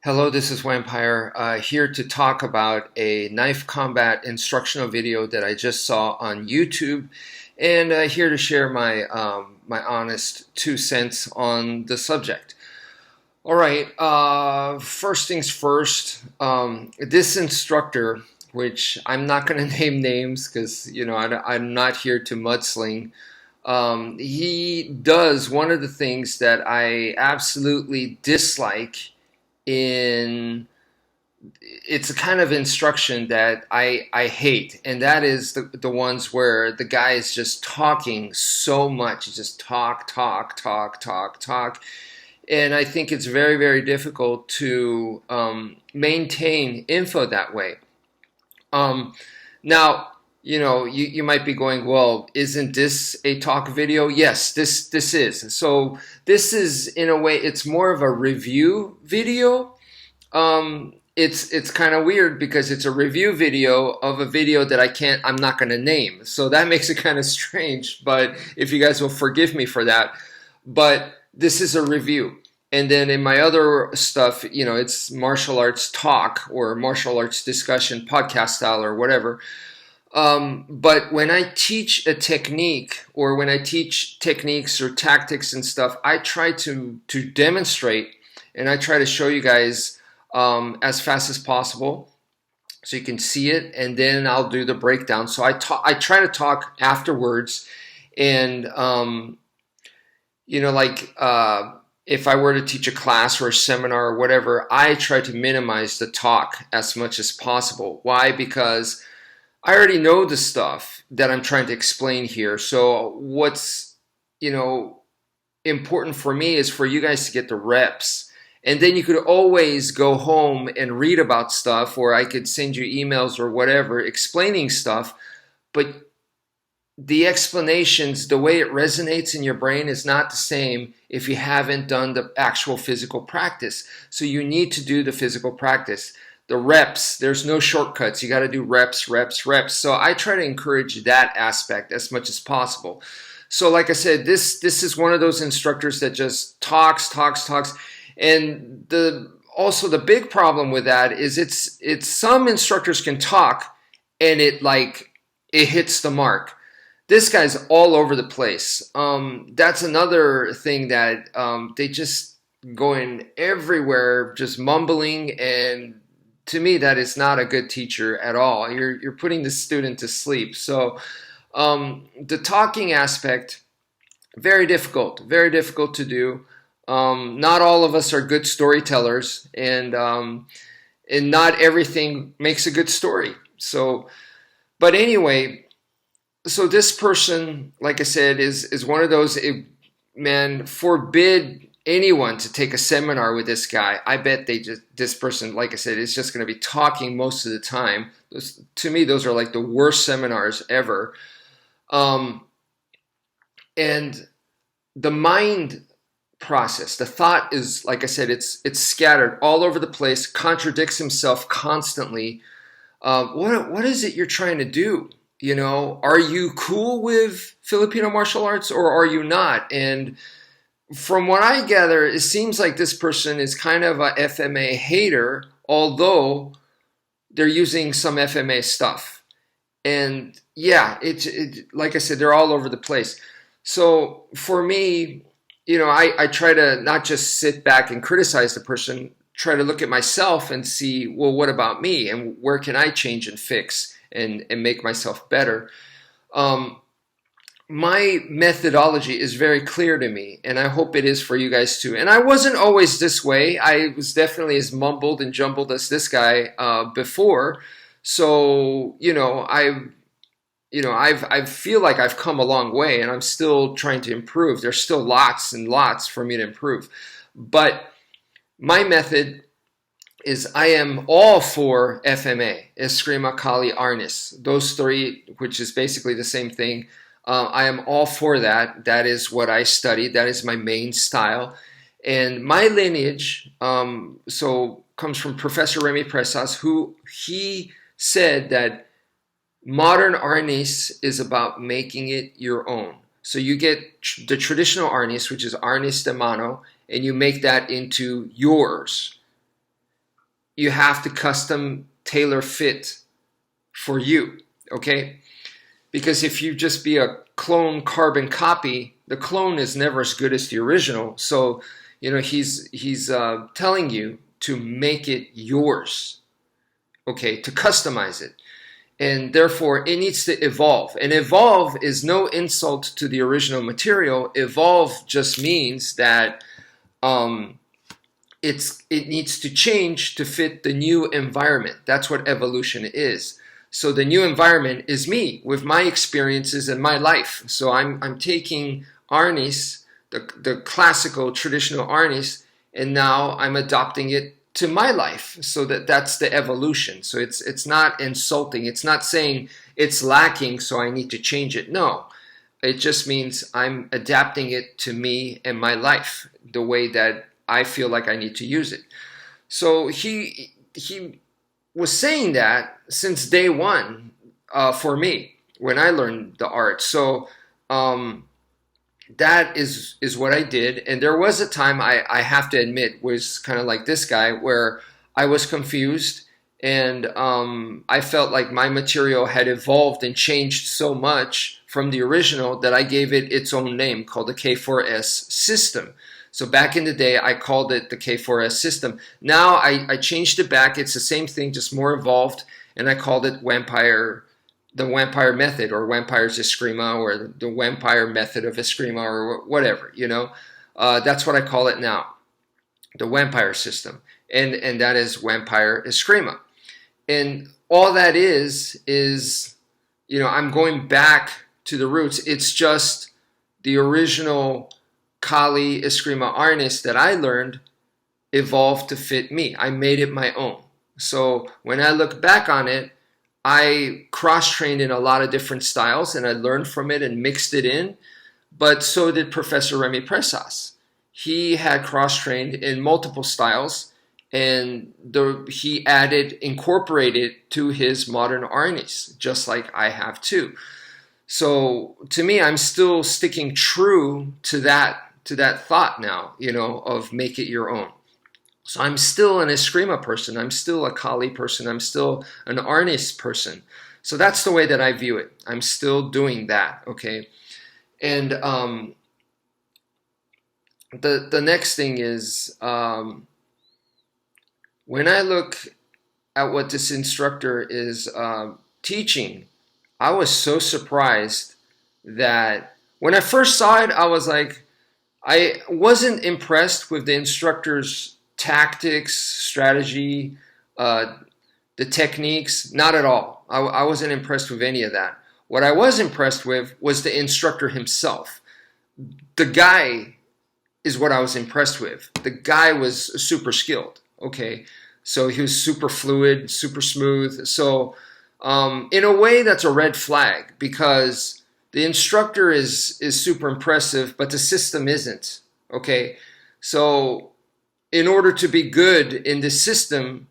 Hello, this is Wmpyr, here to talk about a knife combat instructional video that I just saw on YouTube, and here to share my honest 2 cents on the subject. All right, first things first. This instructor, which I'm not going to name names because I'm not here to mudsling. He does one of the things that I absolutely dislike in it's a kind of instruction that I hate, and that is the ones where the guy is just talking so much. He just talk, talk, talk, talk, talk. And I think it's very, very difficult to maintain info that way. Now, you might be going, well, isn't this a talk video? Yes, this is. So this is, in a way, it's more of a review video. It's kind of weird because it's a review video of a video that I'm not going to name. So that makes it kind of strange, but if you guys will forgive me for that. But this is a review. And then in my other stuff, it's martial arts talk or martial arts discussion, podcast style or whatever. But when I teach a technique or when I teach techniques or tactics and stuff, I try to demonstrate and I try to show you guys as fast as possible so you can see it, and then I'll do the breakdown. So I try to talk afterwards, and if I were to teach a class or a seminar or whatever, I try to minimize the talk as much as possible. Why? Because I already know the stuff that I'm trying to explain here. So what's, important for me is for you guys to get the reps. And then you could always go home and read about stuff, or I could send you emails or whatever explaining stuff. But the explanations, the way it resonates in your brain is not the same if you haven't done the actual physical practice. So you need to do the physical practice. The reps, there's no shortcuts. You got to do reps, reps, reps. So I try to encourage that aspect as much as possible. So like I said, this is one of those instructors that just talks. And also the big problem with that is it's some instructors can talk and it hits the mark. This guy's all over the place. That's another thing that they just going everywhere, just mumbling, and to me that is not a good teacher at all. You're putting the student to sleep. So the talking aspect, very difficult to do. Not all of us are good storytellers, and not everything makes a good story. So, but anyway, so this person, like I said, is one of those, man, forbid anyone to take a seminar with this guy. I bet this person, like I said, is just going to be talking most of the time. To me, those are like the worst seminars ever. And the mind process, the thought is, like I said, it's scattered all over the place, contradicts himself constantly. What is it you're trying to do? Are you cool with Filipino martial arts or are you not? And from what I gather, it seems like this person is kind of a FMA hater, although they're using some FMA stuff. And yeah, like I said, they're all over the place. So for me, I try to not just sit back and criticize the person, try to look at myself and see, well, what about me? And where can I change and fix and make myself better? My methodology is very clear to me, and I hope it is for you guys too. And I wasn't always this way. I was definitely as mumbled and jumbled as this guy before. So, I feel like I've come a long way, and I'm still trying to improve. There's still lots and lots for me to improve. But my method is I am all for FMA, Escrima, Kali, Arnis. Those three, which is basically the same thing. I am all for that. That is what I studied. That is my main style. And my lineage comes from Professor Remy Presas, who he said that modern Arnis is about making it your own. So you get the traditional Arnis, which is Arnis de mano, and you make that into yours. you have to custom tailor fit for you, okay? Because if you just be a clone carbon copy, the clone is never as good as the original. So, he's telling you to make it yours, okay, to customize it. And therefore, it needs to evolve. And evolve is no insult to the original material. Evolve just means that it needs to change to fit the new environment. That's what evolution is. So the new environment is me with my experiences and my life. So I'm taking Arnis, the classical traditional Arnis, and now I'm adopting it to my life. So that's the evolution. So it's not insulting. It's not saying it's lacking, so I need to change it. No, it just means I'm adapting it to me and my life, the way that I feel like I need to use it. So he was saying that since day one for me when I learned the art. So that is what I did. And there was a time, I have to admit, was kind of like this guy, where I was confused and I felt like my material had evolved and changed so much from the original that I gave it its own name called the K4S system. So back in the day, I called it the K4S system. Now I changed it back. It's the same thing, just more evolved. And I called it Wmpyr, the Wmpyr method, or Wmpyr's Escrima, or the Wmpyr method of Escrima, or whatever, That's what I call it now, the Wmpyr system. And that is Wmpyr Escrima. And all that is, I'm going back to the roots. It's just the original Kali Escrima Arnis that I learned evolved to fit me. I made it my own. So when I look back on it, I cross-trained in a lot of different styles and I learned from it and mixed it in. But so did Professor Remy Presas. He had cross-trained in multiple styles and he incorporated to his modern Arnis, just like I have too. So to me, I'm still sticking true to that thought now, of make it your own. So I'm still an Escrima person. I'm still a Kali person. I'm still an Arnis person. So that's the way that I view it. I'm still doing that, okay? And the next thing is, when I look at what this instructor is teaching, I was so surprised that when I first saw it, I was like, I wasn't impressed with the instructor's tactics, strategy, the techniques, not at all. I wasn't impressed with any of that. What I was impressed with was the instructor himself. The guy is what I was impressed with. The guy was super skilled, okay? So he was super fluid, super smooth. So in a way, that's a red flag because the instructor is super impressive, but the system isn't, okay? So in order to be good in this system,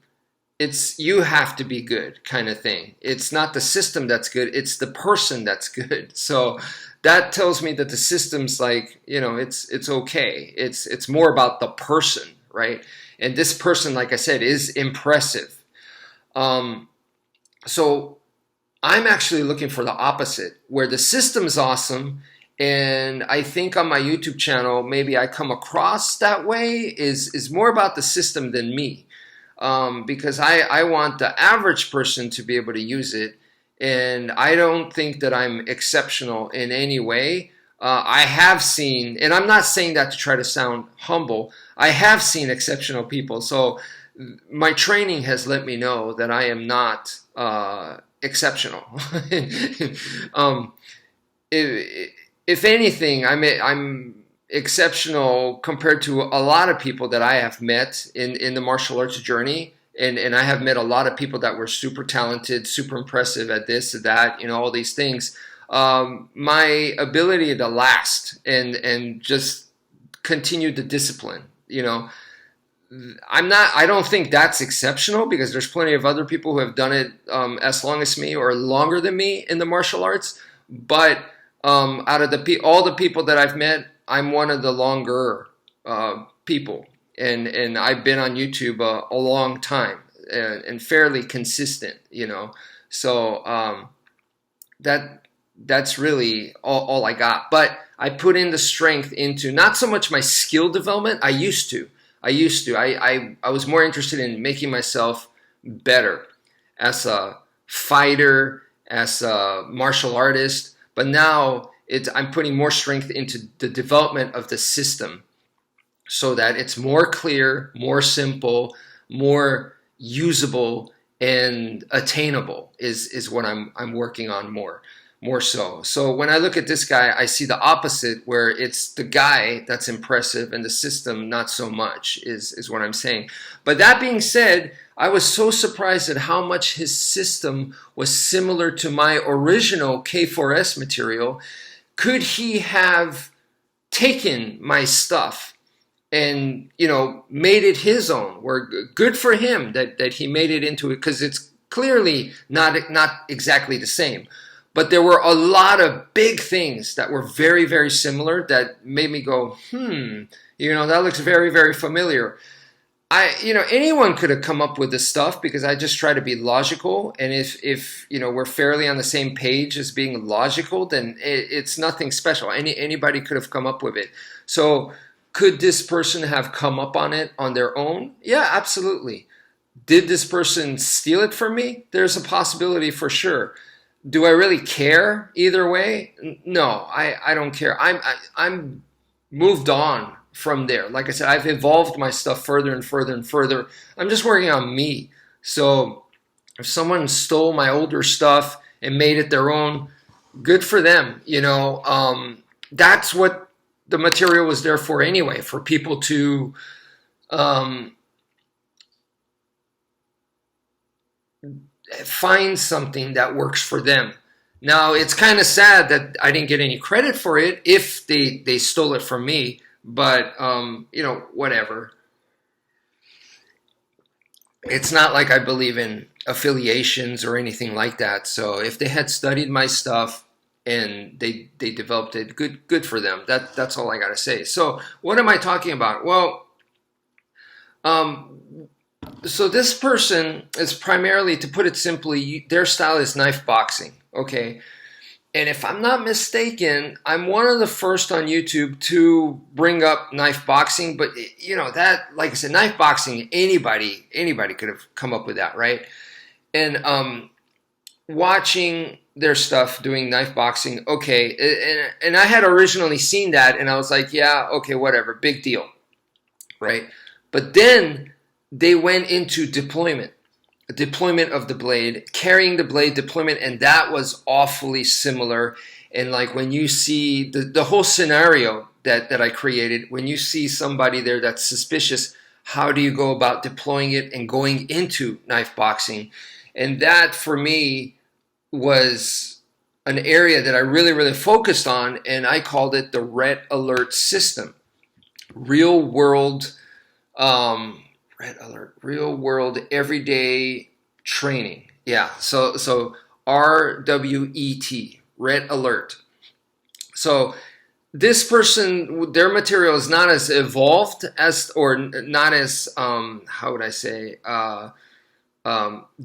you have to be good kind of thing. It's not the system that's good, it's the person that's good. So that tells me that the system's like, it's okay. It's more about the person, right? And this person, like I said, is impressive. So I'm actually looking for the opposite, where the system's awesome, and I think on my YouTube channel, maybe I come across that way, is more about the system than me. Because I want the average person to be able to use it, and I don't think that I'm exceptional in any way. I have seen, and I'm not saying that to try to sound humble, I have seen exceptional people. So my training has let me know that I am not exceptional. If anything, I'm exceptional compared to a lot of people that I have met in the martial arts journey. And I have met a lot of people that were super talented, super impressive at this, at that, all these things. My ability to last and just continue the discipline, I don't think that's exceptional because there's plenty of other people who have done it as long as me or longer than me in the martial arts. But out of all the people that I've met, I'm one of the longer people. And I've been on YouTube a long time. and fairly consistent, you know. So that's really all I got. But I put in the strength into not so much my skill development. I used to. I was more interested in making myself better as a fighter, as a martial artist. But now I'm putting more strength into the development of the system so that it's more clear, more simple, more usable, and attainable is what I'm working on more so. So when I look at this guy, I see the opposite, where it's the guy that's impressive and the system not so much, is what I'm saying. But that being said, I was so surprised at how much his system was similar to my original K4S material. Could he have taken my stuff and, you know, made it his own? Where good for him that he made it into it, because it's clearly not exactly the same. But there were a lot of big things that were very, very similar that made me go, you know, that looks very, very familiar. You know, anyone could have come up with this stuff, because I just try to be logical. And if you know, we're fairly on the same page as being logical, then it's nothing special. Anybody could have come up with it. So could this person have come up on it on their own? Yeah, absolutely. Did this person steal it from me? There's a possibility for sure. Do I really care either way? No, I don't care. I'm moved on from there. Like I said, I've evolved my stuff further and further and further. I'm just working on me. So if someone stole my older stuff and made it their own, good for them. You know, that's what the material was there for anyway, for people to find something that works for them. Now, it's kind of sad that I didn't get any credit for it if they stole it from me, but, you know, whatever. It's not like I believe in affiliations or anything like that. So if they had studied my stuff and they developed it, good for them. That's all I got to say. So what am I talking about? Well, so this person is primarily, to put it simply, their style is knife boxing, okay? And if I'm not mistaken, I'm one of the first on YouTube to bring up knife boxing. But, you know, that, like I said, knife boxing, anybody could have come up with that, right? And watching their stuff doing knife boxing, okay. And I had originally seen that, and I was like, yeah, okay, whatever, big deal, right? But then they went into deployment of the blade, carrying the blade, deployment, and that was awfully similar. And like when you see the whole scenario that I created, when you see somebody there that's suspicious, how do you go about deploying it and going into knife boxing? And that for me was an area that I really, really focused on, and I called it the Red Alert system. Real world everyday training. Yeah, so RWET, Red Alert. So this person, their material is not as evolved as, or not as, how would I say,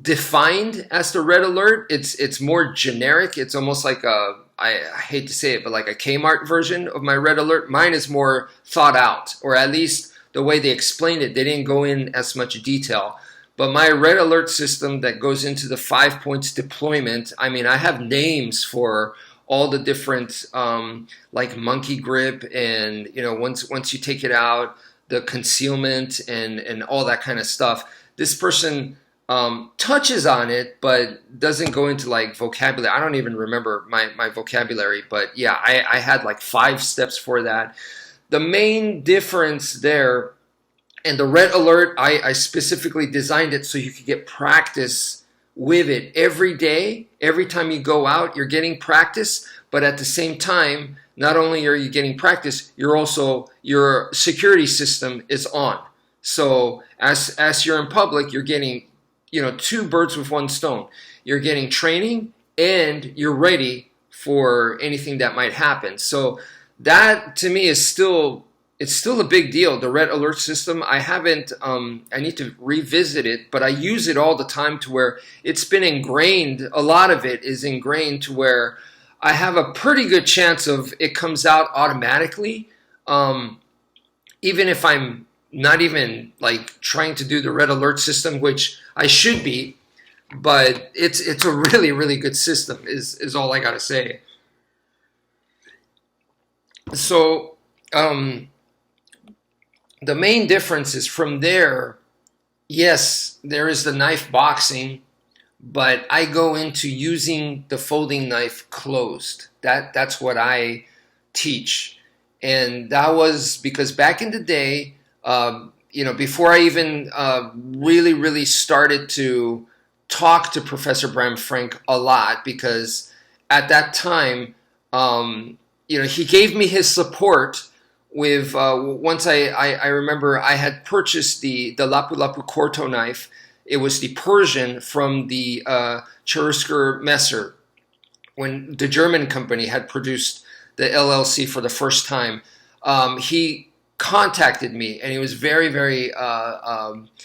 defined as the Red Alert. It's more generic. It's almost like I hate to say it, but like a Kmart version of my Red Alert. Mine is more thought out, or at least the way they explained it, they didn't go in as much detail. But my Red Alert system that goes into the 5 points deployment, I mean, I have names for all the different, like monkey grip, and, you know, once you take it out, the concealment and all that kind of stuff. This person touches on it, but doesn't go into like vocabulary. I don't even remember my vocabulary, but yeah, I had like 5 steps for that. The main difference there, and the Red Alert, I specifically designed it so you could get practice with it every day. Every time you go out, you're getting practice, but at the same time, not only are you getting practice, your security system is on. So as you're in public, you're getting, you know, 2 birds with 1 stone. You're getting training, and you're ready for anything that might happen. So that, to me, is still it's still a big deal. The red alert system, I haven't, I need to revisit it, but I use it all the time to where it's been ingrained. A lot of it is ingrained to where I have a pretty good chance of it comes out automatically. Even if I'm not even like trying to do the red alert system, which I should be, but it's a really, really good system is all I got to say. So, the main difference is from there, yes, there is the knife boxing, but I go into using the folding knife closed. That's what I teach. And that was because back in the day, before I even really, really started to talk to Professor Bram Frank a lot, because at that time, he gave me his support with, once I remember I had purchased the Lapu-Lapu Corto knife. It was the Persian from the Cherusker Messer, when the German company had produced the LLC for the first time. He contacted me, and he was very, very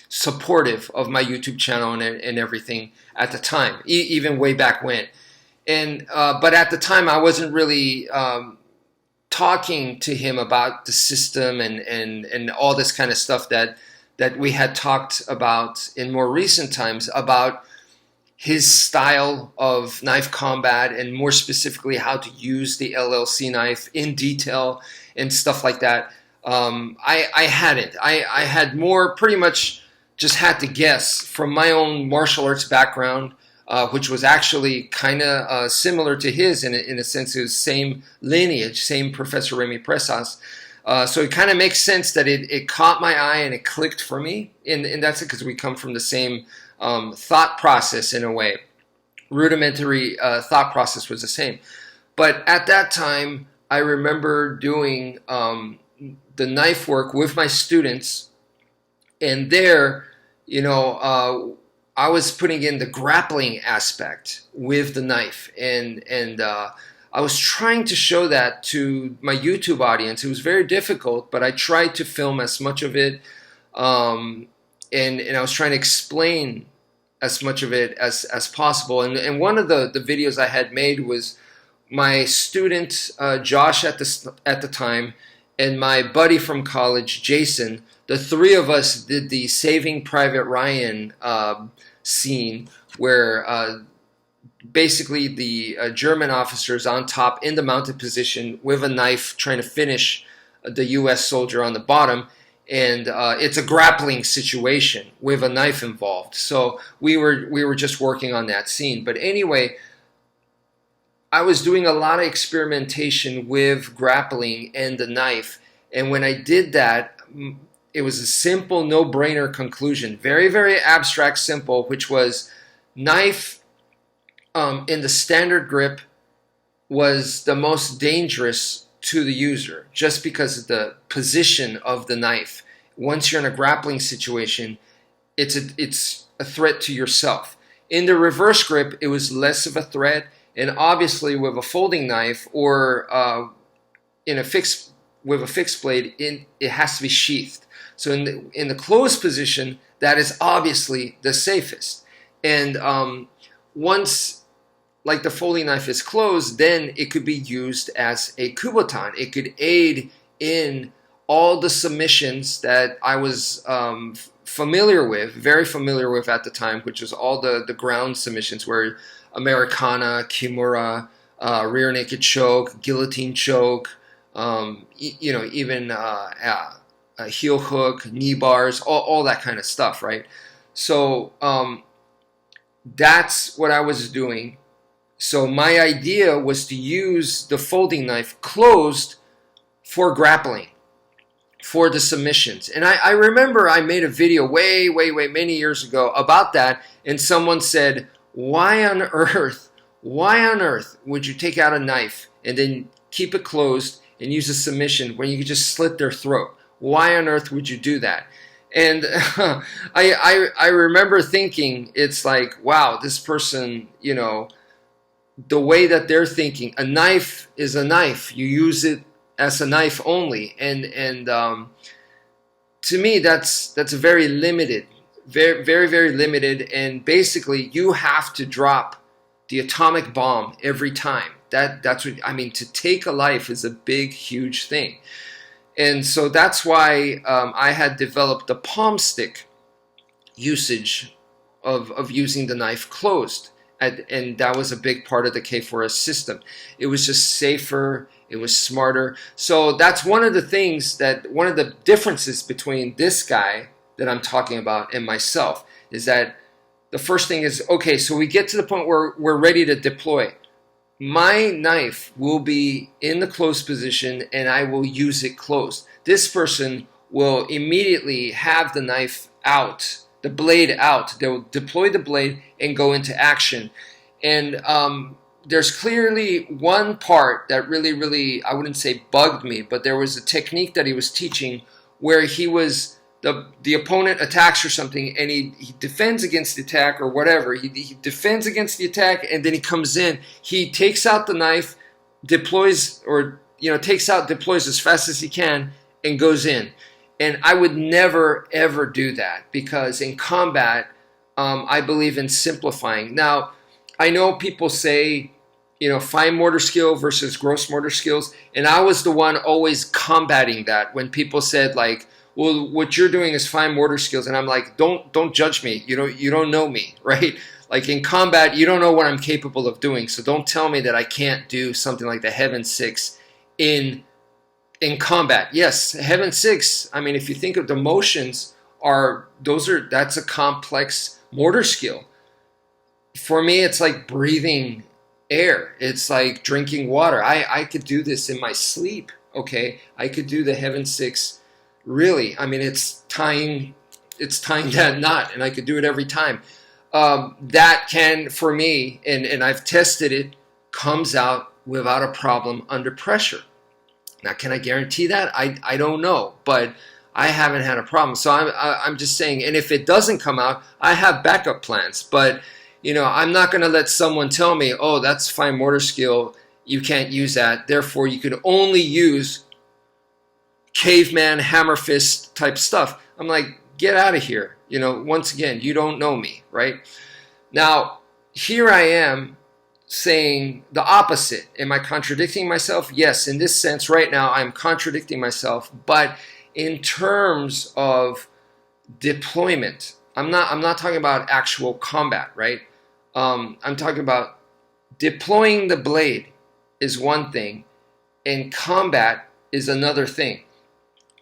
supportive of my YouTube channel and everything at the time, even way back when. And but at the time, I wasn't really talking to him about the system and all this kind of stuff that we had talked about in more recent times, about his style of knife combat, and more specifically how to use the LLC knife in detail and stuff like that. I hadn't. I had more, pretty much just had to guess from my own martial arts background, which was actually kind of similar to his in a sense. It was same lineage, same Professor Remy Presas. So it kind of makes sense that it caught my eye and it clicked for me. And that's it, because we come from the same thought process in a way. Rudimentary thought process was the same. But at that time, I remember doing the knife work with my students. And there, I was putting in the grappling aspect with the knife, and I was trying to show that to my YouTube audience. It was very difficult, but I tried to film as much of it, and I was trying to explain as much of it as possible. And one of the videos I had made was my student Josh at the time, and my buddy from college, Jason. The three of us did the Saving Private Ryan scene, where basically the German officers on top in the mounted position with a knife trying to finish the U.S. soldier on the bottom. And it's a grappling situation with a knife involved. So we were just working on that scene. But anyway, I was doing a lot of experimentation with grappling and the knife. And when I did that, it was a simple, no-brainer conclusion. Very, very abstract, simple, which was knife in the standard grip was the most dangerous to the user, just because of the position of the knife. Once you're in a grappling situation, it's a threat to yourself. In the reverse grip, it was less of a threat, and obviously with a folding knife or with a fixed blade, it has to be sheathed. So in the closed position, that is obviously the safest. And once, like, the folding knife is closed, then it could be used as a kubotan. It could aid in all the submissions that I was familiar with, very familiar with at the time, which was all the ground submissions, where Americana, Kimura, rear naked choke, guillotine choke, even heel hook, knee bars, all that kind of stuff, right? So that's what I was doing. So my idea was to use the folding knife closed for grappling, for the submissions. And I remember I made a video way many years ago about that, and someone said, why on earth would you take out a knife and then keep it closed and use a submission when you could just slit their throat? Why on earth would you do that? And I remember thinking, it's like, wow, this person, the way that they're thinking, a knife is a knife. You use it as a knife only, and to me that's a very limited, very limited, and basically you have to drop the atomic bomb every time. That's what I mean. To take a life is a big, huge thing, and so that's why I had developed the palm stick usage of using the knife closed, and that was a big part of the K4S system. It was just safer. It was smarter. So that's one of the things one of the differences between this guy that I'm talking about and myself is that the first thing is, okay, so we get to the point where we're ready to deploy. My knife will be in the closed position and I will use it closed. This person will immediately have the knife out, the blade out. They'll deploy the blade and go into action. And there's clearly one part that really, I wouldn't say bugged me, but there was a technique that he was teaching where he was, the opponent attacks or something, and he defends against the attack or whatever. He defends against the attack, and then he comes in. He takes out the knife, deploys, or deploys as fast as he can, and goes in. And I would never, ever do that, because in combat, I believe in simplifying. Now, I know people say, fine motor skill versus gross motor skills, and I was the one always combating that when people said, like, well, what you're doing is fine motor skills, and I'm like, don't judge me. You don't know me, right? Like in combat, you don't know what I'm capable of doing, so don't tell me that I can't do something like the Heaven 6 in combat. Yes, Heaven 6, I mean, if you think of the motions, that's a complex motor skill. For me, it's like breathing air. It's like drinking water. I could do this in my sleep, okay? I could do the Heaven 6, really. I mean, it's tying that knot, and I could do it every time. That can, for me, and I've tested it, comes out without a problem under pressure. Now, can I guarantee that? I don't know, but I haven't had a problem. So I'm just saying, and if it doesn't come out, I have backup plans. But, I'm not going to let someone tell me, oh, that's fine motor skill, you can't use that, therefore you can only use caveman, hammer fist type stuff. I'm like, get out of here. Once again, you don't know me, right? Now, here I am saying the opposite. Am I contradicting myself? Yes, in this sense, right now, I'm contradicting myself. But in terms of deployment, I'm not talking about actual combat, right? I'm talking about deploying the blade is one thing, and combat is another thing.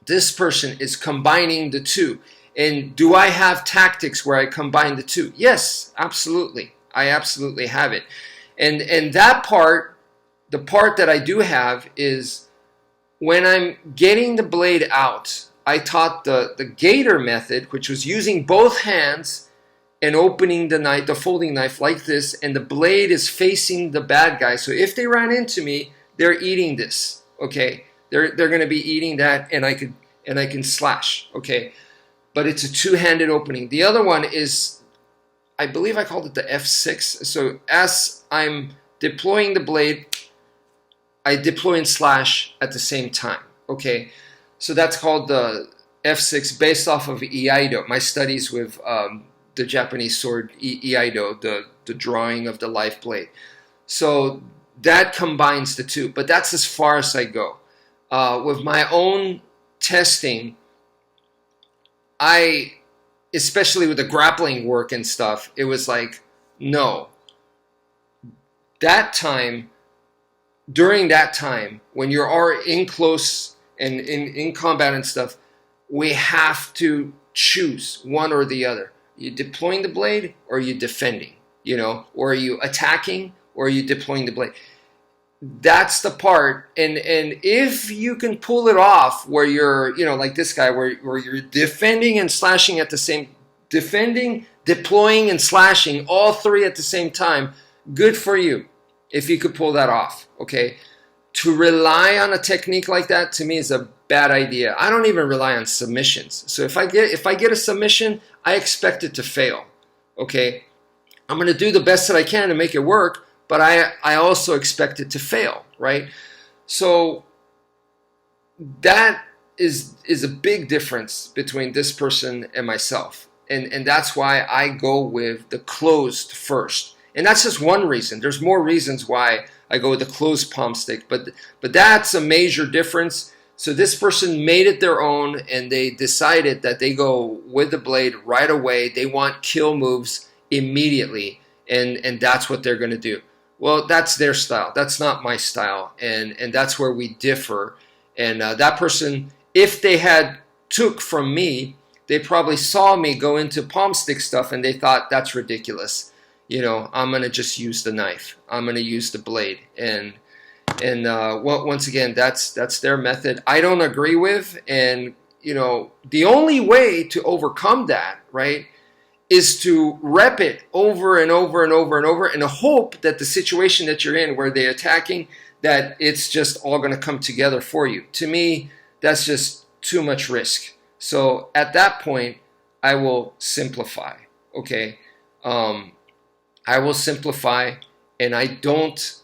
This person is combining the two. And do I have tactics where I combine the two? Yes, absolutely. I absolutely have it. And that part, the part that I do have is when I'm getting the blade out, I taught the gator method, which was using both hands and opening the knife, the folding knife like this, and the blade is facing the bad guy. So if they ran into me, they're eating this, okay? They're going to be eating that, and I can slash, okay? But it's a two-handed opening. The other one is, I believe I called it the F6. So as I'm deploying the blade, I deploy and slash at the same time, okay? So that's called the F6, based off of Iaido, my studies with the Japanese sword Iaido, the drawing of the life blade. So that combines the two, but that's as far as I go. With my own testing, especially with the grappling work and stuff, it was like, no. During that time, when you are in close and in combat and stuff, we have to choose one or the other. You deploying the blade, or are you defending? Or are you attacking, or are you deploying the blade? That's the part, and if you can pull it off where you're, like this guy, where you're defending and slashing at the same, defending, deploying, and slashing, all three at the same time, good for you, if you could pull that off, okay? To rely on a technique like that, to me, is a bad idea. I don't even rely on submissions. So if I get a submission, I expect it to fail, okay? I'm going to do the best that I can to make it work, but I also expect it to fail, right? So that is a big difference between this person and myself. And that's why I go with the closed first. And that's just one reason. There's more reasons why I go with the closed palm stick, but that's a major difference. So this person made it their own, and they decided that they go with the blade right away. They want kill moves immediately, and that's what they're going to do. Well, that's their style. That's not my style, and that's where we differ. And that person, if they had took from me, they probably saw me go into palm stick stuff, and they thought that's ridiculous. You know, I'm going to just use the knife. I'm going to use the blade. And once again, that's their method. I don't agree with. And, you know, the only way to overcome that, right, is to rep it over and over and over and over and hope that the situation that you're in where they're attacking, that it's just all going to come together for you. To me, that's just too much risk. So at that point, I will simplify, okay? I will simplify, and I don't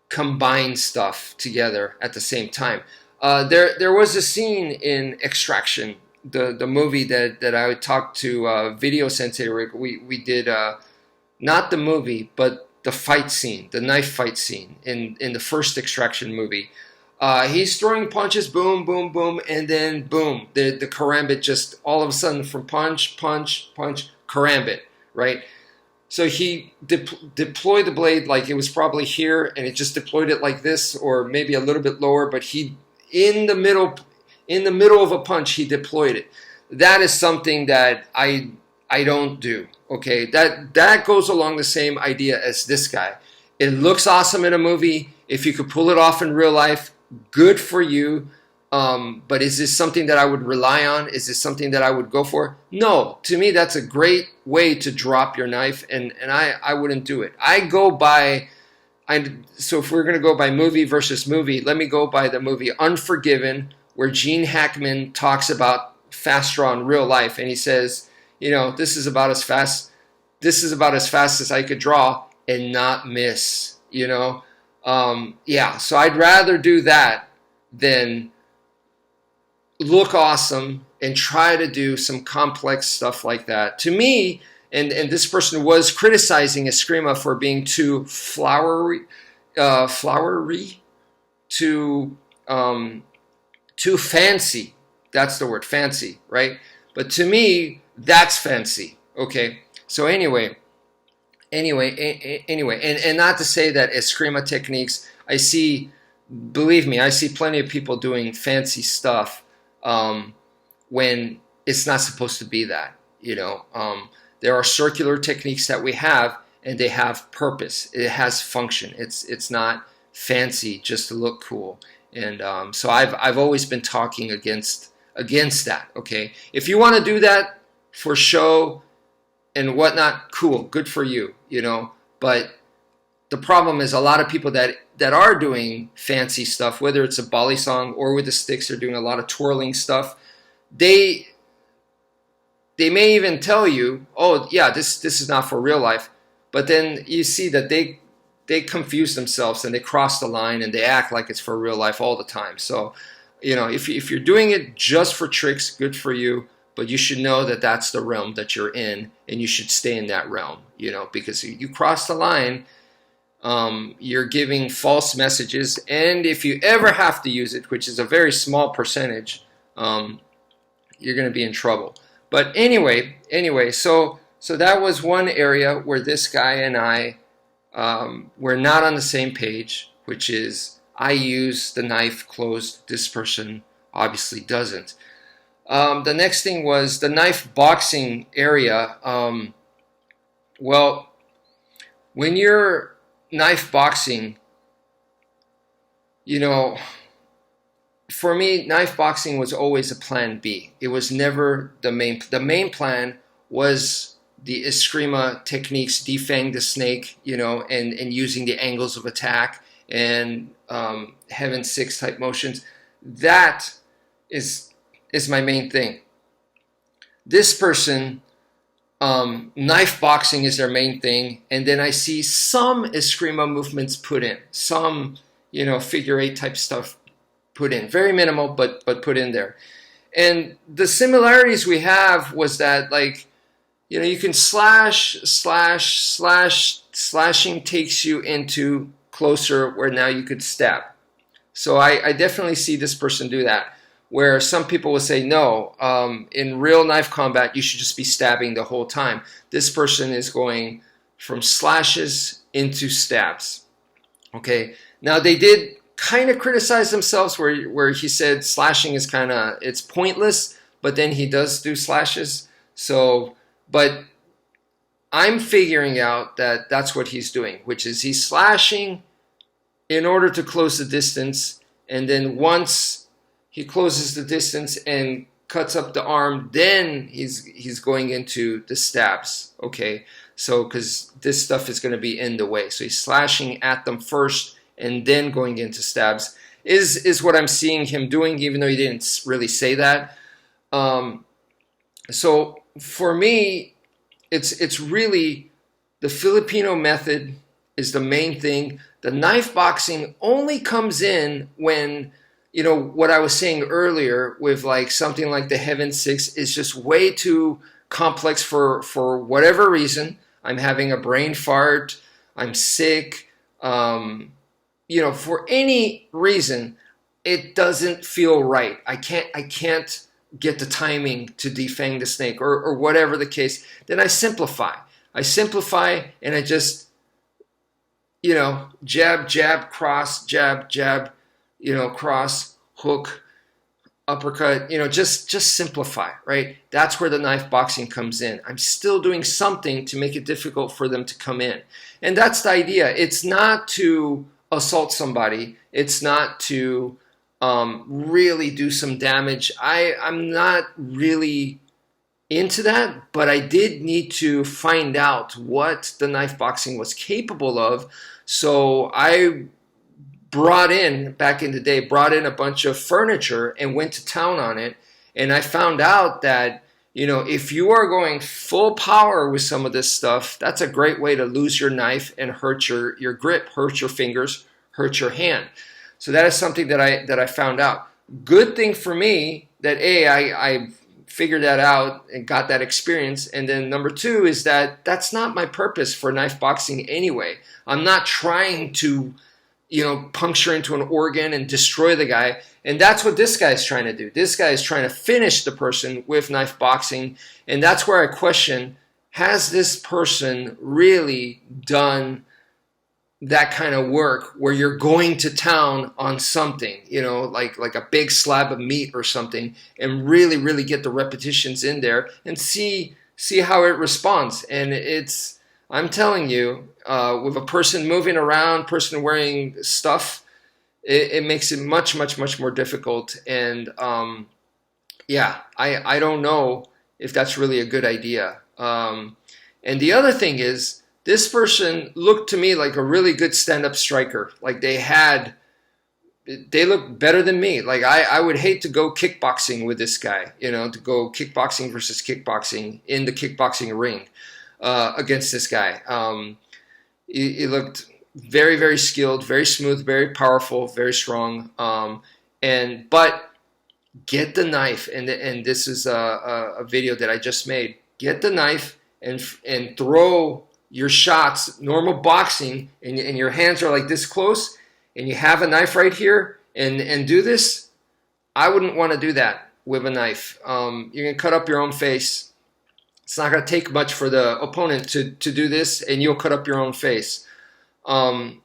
combine stuff together at the same time. There was a scene in Extraction, the movie that I would talk to Video Sensei Rick. We did not the movie, but the fight scene, the knife fight scene in the first Extraction movie. He's throwing punches, boom, boom, boom, and then boom, the karambit just all of a sudden from punch, punch, punch, karambit, right? So he deployed the blade like it was probably here, and it just deployed it like this, or maybe a little bit lower. But he, in the middle of a punch, he deployed it. That is something that I don't do. Okay, that goes along the same idea as this guy. It looks awesome in a movie. If you could pull it off in real life, good for you. But is this something that I would rely on? Is this something that I would go for? No. To me, that's a great way to drop your knife, and I wouldn't do it. I go by, so if we're going to go by movie versus movie, let me go by the movie Unforgiven, where Gene Hackman talks about fast draw in real life, and he says, you know, this is about as fast as I could draw and not miss, you know? Yeah, so I'd rather do that than look awesome and try to do some complex stuff like that. To me, and this person was criticizing Escrima for being too flowery, too fancy. That's the word, fancy, right? But to me, that's fancy. Okay. So anyway, and not to say that Escrima techniques, believe me, I see plenty of people doing fancy stuff when it's not supposed to be that, you know. There are circular techniques that we have, and they have purpose. It has function. It's not fancy just to look cool. And so I've always been talking against that. Okay, if you want to do that for show and whatnot, cool, good for you, you know. But the problem is a lot of people that are doing fancy stuff, whether it's a bali song or with the sticks, they're doing a lot of twirling stuff. They may even tell you, oh yeah, this is not for real life. But then you see that they confuse themselves and they cross the line and they act like it's for real life all the time. So, you know, if you're doing it just for tricks, good for you. But you should know that that's the realm that you're in, and you should stay in that realm, you know, because if you cross the line, you're giving false messages. And if you ever have to use it, which is a very small percentage, you're going to be in trouble. But anyway, so that was one area where this guy and I were not on the same page, which is I use the knife closed. This person obviously doesn't. The next thing was the knife boxing area. Well, when you're knife boxing, you know, for me, knife boxing was always a plan B. It was never the main. The main plan was the Escrima techniques, defang the snake, you know, and using the angles of attack and heaven six type motions. That is my main thing. This person, knife boxing is their main thing, and then I see some Escrima movements put in, some, you know, figure eight type stuff put in. Very minimal, but put in there. And the similarities we have was that, like, you know, you can slashing takes you into closer where now you could stab. So I definitely see this person do that, where some people will say, no, in real knife combat, you should just be stabbing the whole time. This person is going from slashes into stabs. Okay, now they did kind of criticize themselves where he said slashing is kind of, it's pointless, but then he does do slashes. So, but I'm figuring out that that's what he's doing, which is he's slashing in order to close the distance, and then once he closes the distance and cuts up the arm, then he's going into the stabs. Okay, so because this stuff is going to be in the way, so he's slashing at them first and then going into stabs is what I'm seeing him doing, even though he didn't really say that. So for me, it's really the Filipino method is the main thing. The knife boxing only comes in when, you know, what I was saying earlier with like something like the Heaven 6 is just way too complex for whatever reason. I'm having a brain fart, I'm sick, you know, for any reason, it doesn't feel right. I can't get the timing to defang the snake or whatever the case. Then I simplify. And I just, you know, jab, jab, cross, jab, jab, you know, cross, hook, uppercut, you know, just simplify, right? That's where the knife boxing comes in. I'm still doing something to make it difficult for them to come in. And that's the idea. It's not to assault somebody. It's not to really do some damage. I'm not really into that, but I did need to find out what the knife boxing was capable of. So I back in the day, brought in a bunch of furniture and went to town on it. And I found out that, you know, if you are going full power with some of this stuff, that's a great way to lose your knife and hurt your grip, hurt your fingers, hurt your hand. So that is something that I found out. Good thing for me that I figured that out and got that experience. And then number two is that that's not my purpose for knife boxing anyway. I'm not trying to, you know, puncture into an organ and destroy the guy. And that's what this guy is trying to do. This guy is trying to finish the person with knife boxing. And that's where I question, has this person really done that kind of work where you're going to town on something, you know, like a big slab of meat or something, and really get the repetitions in there and see how it responds. And it's, I'm telling you, with a person moving around, person wearing stuff, it makes it much more difficult. And yeah, I don't know if that's really a good idea. And the other thing is, this person looked to me like a really good stand-up striker. Like they look better than me. Like I would hate to go kickboxing with this guy, you know, to go kickboxing versus kickboxing in the kickboxing ring against this guy. He looked very skilled, very smooth, very powerful, very strong. But get the knife, and this is a video that I just made. Get the knife and throw your shots, normal boxing, and your hands are like this close, and you have a knife right here, and do this. I wouldn't want to do that with a knife. You're going to cut up your own face. It's not going to take much for the opponent to do this, and you'll cut up your own face. When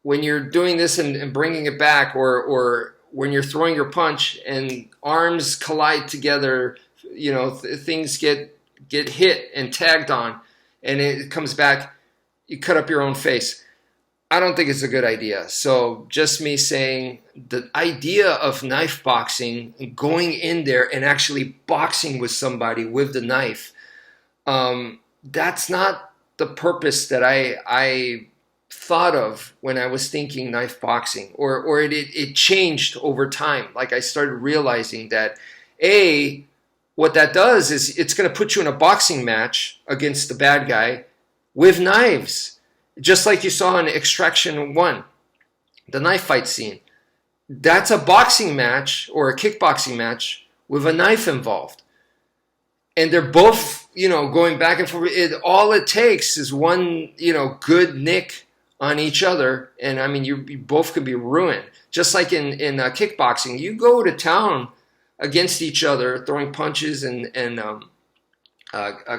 you're doing this and bringing it back, or when you're throwing your punch and arms collide together, you know, things get hit and tagged on, and it comes back, you cut up your own face. I don't think it's a good idea. So just me saying, the idea of knife boxing and going in there and actually boxing with somebody with the knife, that's not the purpose that I thought of when I was thinking knife boxing, or it changed over time. Like I started realizing that what that does is it's going to put you in a boxing match against the bad guy with knives. Just like you saw in Extraction 1, the knife fight scene. that's a boxing match or a kickboxing match with a knife involved. And they're both, going back and forth. All it takes is one, good nick on each other. And I mean, you both could be ruined. Just like in kickboxing, you go to town against each other, throwing punches and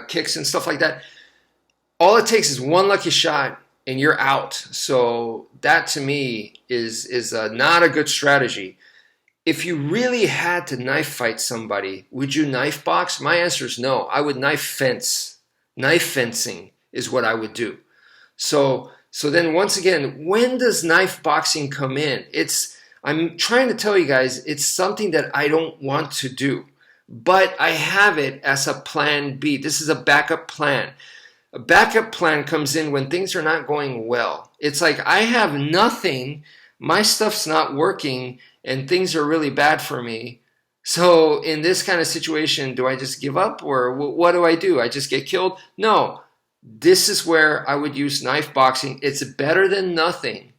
kicks and stuff like that. All it takes is one lucky shot and you're out. So that to me is not a good strategy. If you really had to knife fight somebody, would you knife box? My answer is no. I would knife fence. Knife fencing is what I would do. So then once again, when does knife boxing come in? I'm trying to tell you guys, it's something that I don't want to do, but I have it as a plan B. This is a backup plan. A backup plan comes in when things are not going well. It's like I have nothing, my stuff's not working, and things are really bad for me. So in this kind of situation, do I just give up or what do? I just get killed? No, this is where I would use knife boxing. It's better than nothing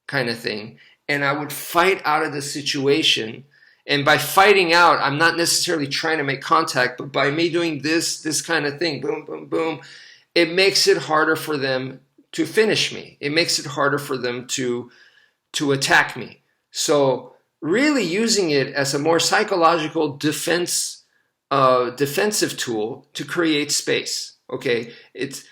kind of thing. And I would fight out of the situation. And by fighting out, I'm not necessarily trying to make contact, but by me doing this kind of thing, boom, boom, boom, it makes it harder for them to finish me. It makes it harder for them to attack me. So really using it as a more psychological defensive tool to create space. Okay, it's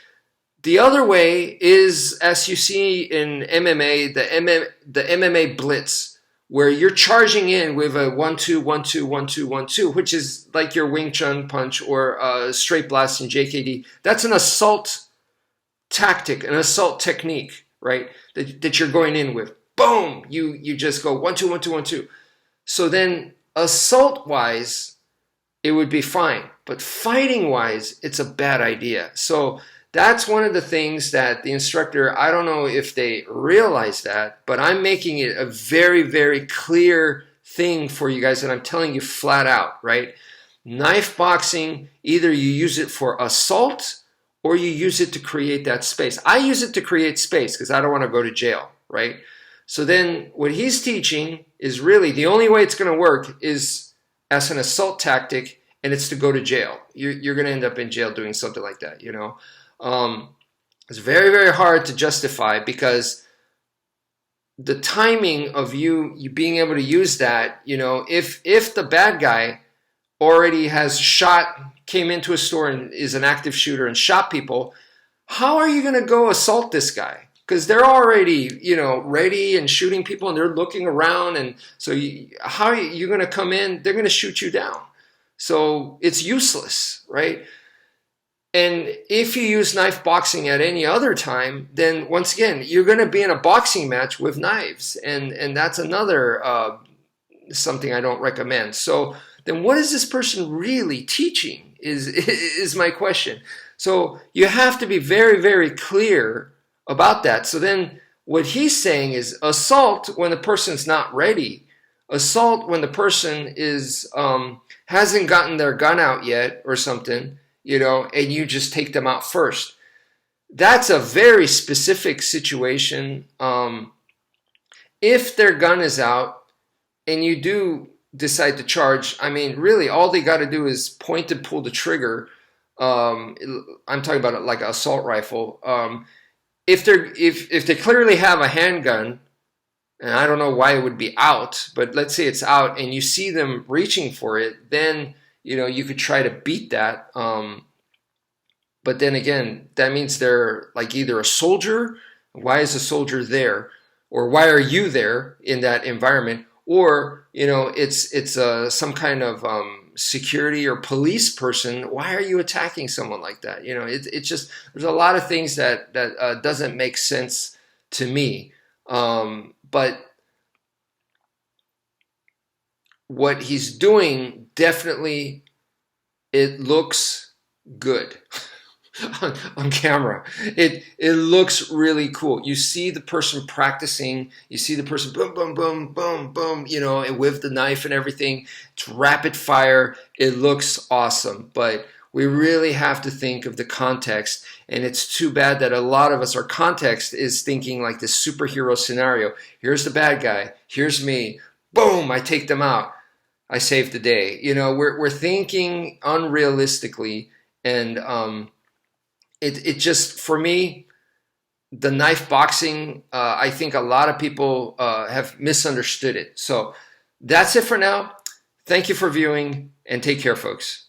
the other way is, as you see in MMA, the MMA blitz, where you're charging in with a 1-2, 1-2, 1-2, 1-2, which is like your Wing Chun punch or straight blast in JKD. That's an assault tactic, an assault technique, right? That you're going in with. Boom! You just go 1-2, 1-2, 1-2. So then assault-wise, it would be fine. But fighting-wise, it's a bad idea. So that's one of the things that the instructor, I don't know if they realize that, but I'm making it a very, very clear thing for you guys, and I'm telling you flat out, right? Knife boxing, either you use it for assault or you use it to create that space. I use it to create space because I don't want to go to jail, right? So then what he's teaching is really the only way it's going to work is as an assault tactic, and it's to go to jail. You're going to end up in jail doing something like that, It's very, very hard to justify because the timing of you being able to use that, if the bad guy already came into a store and is an active shooter and shot people, how are you going to go assault this guy? Because they're already, ready and shooting people and they're looking around. And so how are you going to come in? They're going to shoot you down. So it's useless, right? And if you use knife boxing at any other time, then once again, you're going to be in a boxing match with knives. And that's another something I don't recommend. So then what is this person really teaching is my question. So you have to be very, very clear about that. So then what he's saying is assault when the person's not ready. Assault when the person is hasn't gotten their gun out yet or something, and you just take them out first. That's a very specific situation. If their gun is out and you do decide to charge, I mean, really all they got to do is point and pull the trigger. I'm talking about like an assault rifle. If they clearly have a handgun, and I don't know why it would be out, but let's say it's out and you see them reaching for it, then you could try to beat that. But then again, that means they're like either a soldier. Why is a soldier there? Or why are you there in that environment? Or, it's some kind of security or police person. Why are you attacking someone like that? It's just, there's a lot of things that doesn't make sense to me. But what he's doing, definitely, it looks good on camera. It looks really cool. You see the person practicing. You see the person boom, boom, boom, boom, boom, and with the knife and everything. It's rapid fire. It looks awesome. But we really have to think of the context. And it's too bad that a lot of us, our context is thinking like this superhero scenario. Here's the bad guy. Here's me. boom, I take them out. I saved the day. You know, we're thinking unrealistically, and it just, for me, the knife boxing, I think a lot of people have misunderstood it. So that's it for now. Thank you for viewing, and take care, folks.